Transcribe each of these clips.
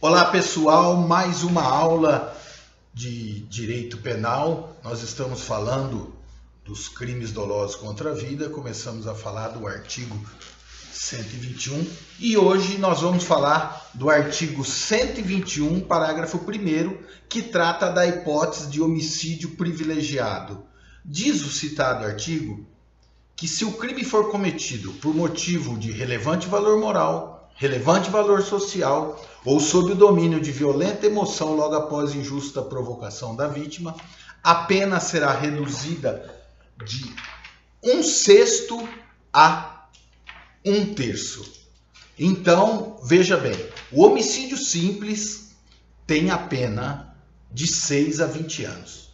Olá pessoal, mais uma aula de direito penal. Nós estamos falando dos crimes dolosos contra a vida, começamos a falar do artigo 121 e hoje nós vamos falar do artigo 121, parágrafo 1º, que trata da hipótese de homicídio privilegiado. Diz o citado artigo que se o crime for cometido por motivo de relevante valor moral, relevante valor social ou sob o domínio de violenta emoção logo após injusta provocação da vítima, a pena será reduzida de 1/6 a 1/3. Então, veja bem, o homicídio simples tem a pena de 6 a 20 anos.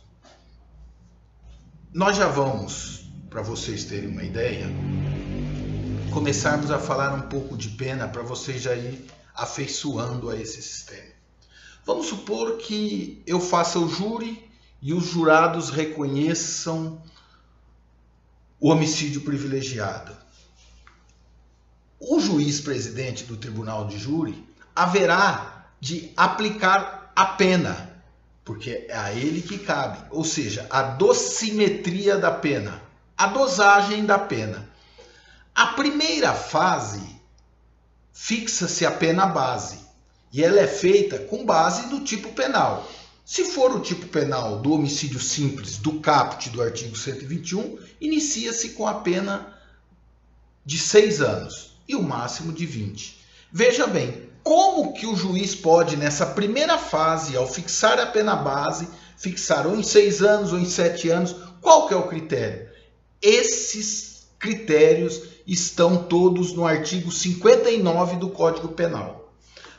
Nós já vamos, para vocês terem uma ideia, começarmos a falar um pouco de pena para vocês já ir afeiçoando a esse sistema. Vamos supor que eu faça o júri e os jurados reconheçam o homicídio privilegiado. O juiz presidente do tribunal de júri haverá de aplicar a pena, porque é a ele que cabe, ou seja, a dosimetria da pena, a dosagem da pena. A primeira fase fixa-se a pena base e ela é feita com base no tipo penal. Se for o tipo penal do homicídio simples do caput do artigo 121, inicia-se com a pena de 6 anos e o máximo de 20. Veja bem, como que o juiz pode, nessa primeira fase, ao fixar a pena base, fixar ou em 6 anos ou em 7 anos, qual que é o critério? Esses critérios estão todos no artigo 59 do Código Penal.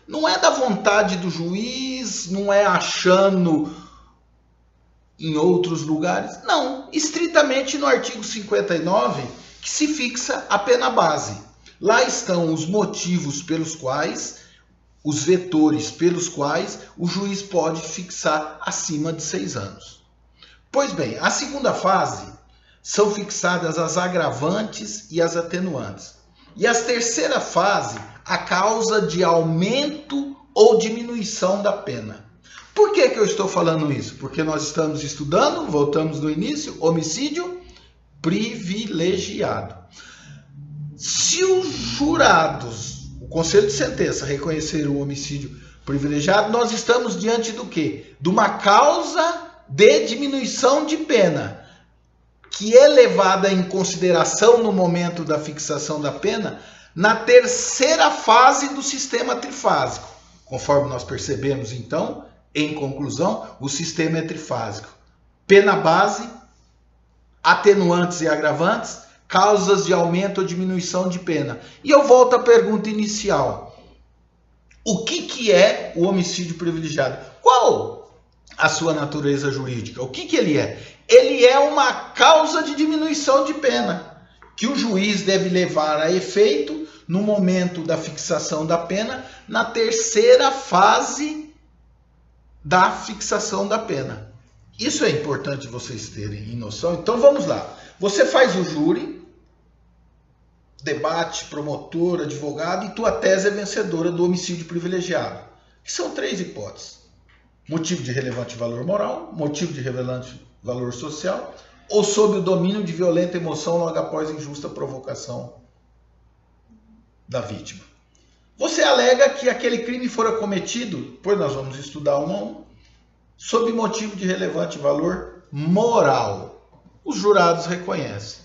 Não é da vontade do juiz, não é achando em outros lugares, não. Estritamente no artigo 59 que se fixa a pena base. Lá estão os motivos pelos quais, os vetores pelos quais o juiz pode fixar acima de 6 anos. Pois bem, a segunda fase são fixadas as agravantes e as atenuantes. E a terceira fase, a causa de aumento ou diminuição da pena. Por que eu estou falando isso? Porque nós estamos estudando, voltamos do início, homicídio privilegiado. Se os jurados, o conselho de sentença, reconhecer o homicídio privilegiado, nós estamos diante do quê? De uma causa de diminuição de pena, que é levada em consideração no momento da fixação da pena na terceira fase do sistema trifásico. Conforme nós percebemos, então, em conclusão, o sistema é trifásico. Pena base, atenuantes e agravantes, causas de aumento ou diminuição de pena. E eu volto à pergunta inicial. O que é o homicídio privilegiado? Qual a sua natureza jurídica? O que ele é? Ele é uma causa de diminuição de pena, que o juiz deve levar a efeito no momento da fixação da pena, na terceira fase da fixação da pena. Isso é importante vocês terem em noção. Então vamos lá. Você faz o júri, debate, promotor, advogado, e tua tese é vencedora do homicídio privilegiado. Que são 3 hipóteses. Motivo de relevante valor moral, motivo de relevante valor social, ou sob o domínio de violenta emoção logo após injusta provocação da vítima. Você alega que aquele crime fora cometido, pois nós vamos estudar um a um, sob motivo de relevante valor moral. Os jurados reconhecem.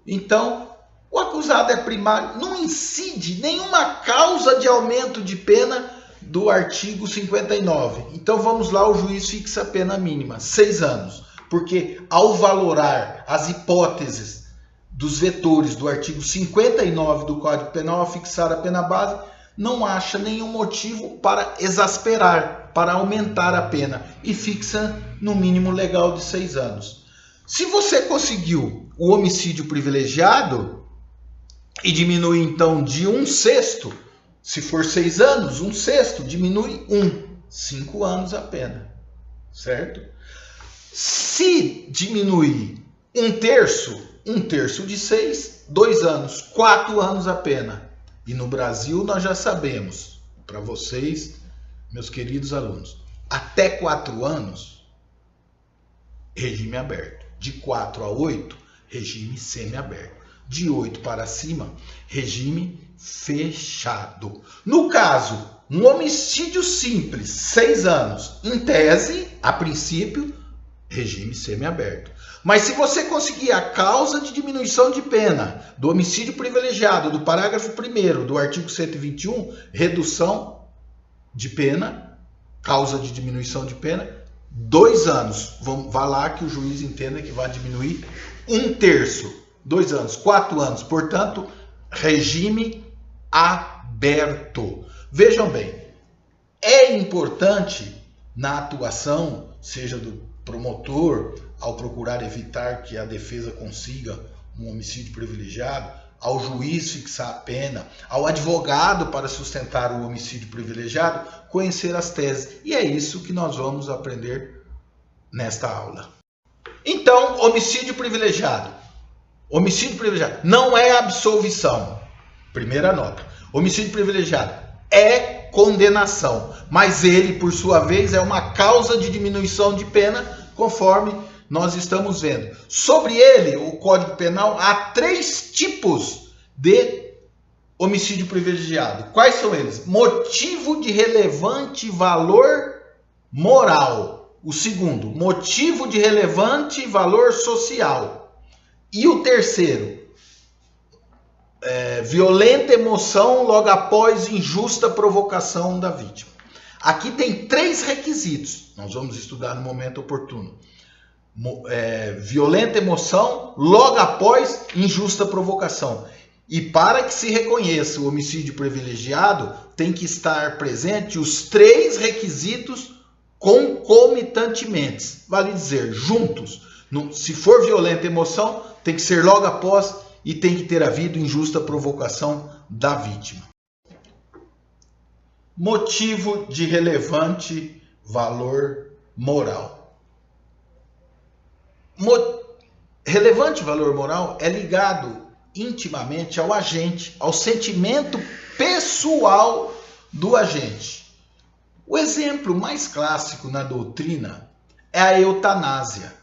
Então, o acusado é primário, não incide nenhuma causa de aumento de pena do artigo 59. Então vamos lá, o juiz fixa a pena mínima, 6 anos. Porque ao valorar as hipóteses dos vetores do artigo 59 do Código Penal, ao fixar a pena base, não acha nenhum motivo para exasperar, para aumentar a pena, e fixa no mínimo legal de 6 anos. Se você conseguiu o homicídio privilegiado e diminui então de 1/6, se for 6 anos, 1/6 diminui 5 anos a pena, certo? Se diminuir 1/3 de 6, 2 anos, 4 anos a pena. E no Brasil nós já sabemos, para vocês meus queridos alunos, até 4 anos, regime aberto. De 4 a 8, regime semiaberto. De 8 para cima, regime fechado. No caso, um homicídio simples, 6 anos, em tese, a princípio, regime semiaberto. Mas se você conseguir a causa de diminuição de pena do homicídio privilegiado, do parágrafo 1º do artigo 121, redução de pena, causa de diminuição de pena, 2 anos. Vá lá que o juiz entenda que vai diminuir 1/3. 2 anos, 4 anos. Portanto, regime aberto. Vejam bem, é importante na atuação, seja do promotor, ao procurar evitar que a defesa consiga um homicídio privilegiado, ao juiz fixar a pena, ao advogado para sustentar o homicídio privilegiado, conhecer as teses. E é isso que nós vamos aprender nesta aula. Então, homicídio privilegiado. Homicídio privilegiado não é absolvição. Primeira nota. Homicídio privilegiado é condenação, mas ele, por sua vez, é uma causa de diminuição de pena, conforme nós estamos vendo. Sobre ele, o Código Penal, há 3 tipos de homicídio privilegiado. Quais são eles? Motivo de relevante valor moral. O segundo, motivo de relevante valor social. E o terceiro, violenta emoção logo após injusta provocação da vítima. Aqui tem 3 requisitos. Nós vamos estudar no momento oportuno. Violenta emoção logo após injusta provocação. E para que se reconheça o homicídio privilegiado, tem que estar presente os 3 requisitos concomitantemente. Vale dizer, juntos. Se for violenta emoção, tem que ser logo após e tem que ter havido injusta provocação da vítima. Motivo de relevante valor moral. Relevante valor moral é ligado intimamente ao agente, ao sentimento pessoal do agente. O exemplo mais clássico na doutrina é a eutanásia.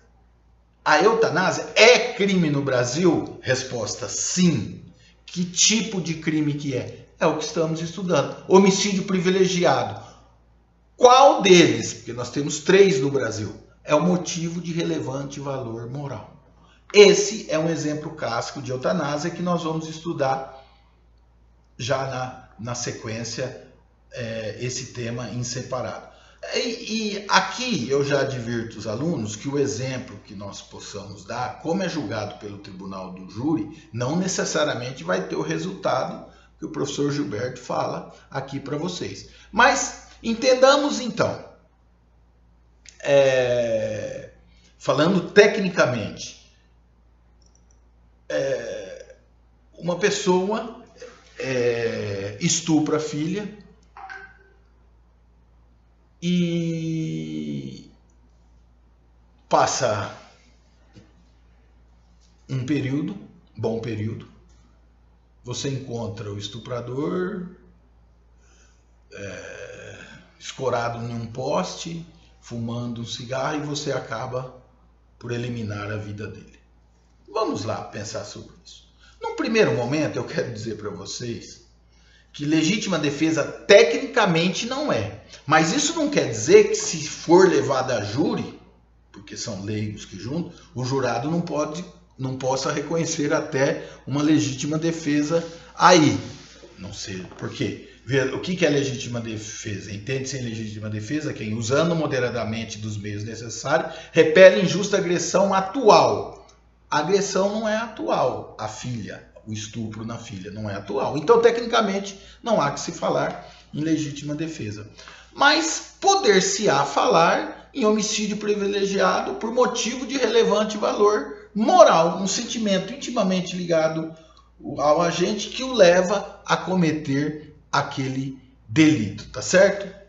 A eutanásia é crime no Brasil? Resposta: sim. Que tipo de crime que é? É o que estamos estudando. Homicídio privilegiado. Qual deles? Porque nós temos 3 no Brasil. É o motivo de relevante valor moral. Esse é um exemplo clássico de eutanásia que nós vamos estudar já na sequência, esse tema em separado. E aqui eu já advirto os alunos que o exemplo que nós possamos dar, como é julgado pelo tribunal do júri, não necessariamente vai ter o resultado que o professor Gilberto fala aqui para vocês. Mas entendamos então, falando tecnicamente, uma pessoa estupra a filha e passa um período, bom período, você encontra o estuprador escorado em um poste, fumando um cigarro, e você acaba por eliminar a vida dele. Vamos lá pensar sobre isso. Num primeiro momento, eu quero dizer para vocês que legítima defesa tecnicamente não é. Mas isso não quer dizer que, se for levado a júri, porque são leigos que juntam, o jurado não possa reconhecer até uma legítima defesa aí. Não sei por quê. O que é legítima defesa? Entende-se em legítima defesa quem, usando moderadamente dos meios necessários, repele injusta agressão atual. A agressão não é atual. A filha, o estupro na filha, não é atual. Então, tecnicamente, não há que se falar em legítima defesa. Mas poder-se-á falar em homicídio privilegiado por motivo de relevante valor moral, um sentimento intimamente ligado ao agente que o leva a cometer aquele delito, tá certo?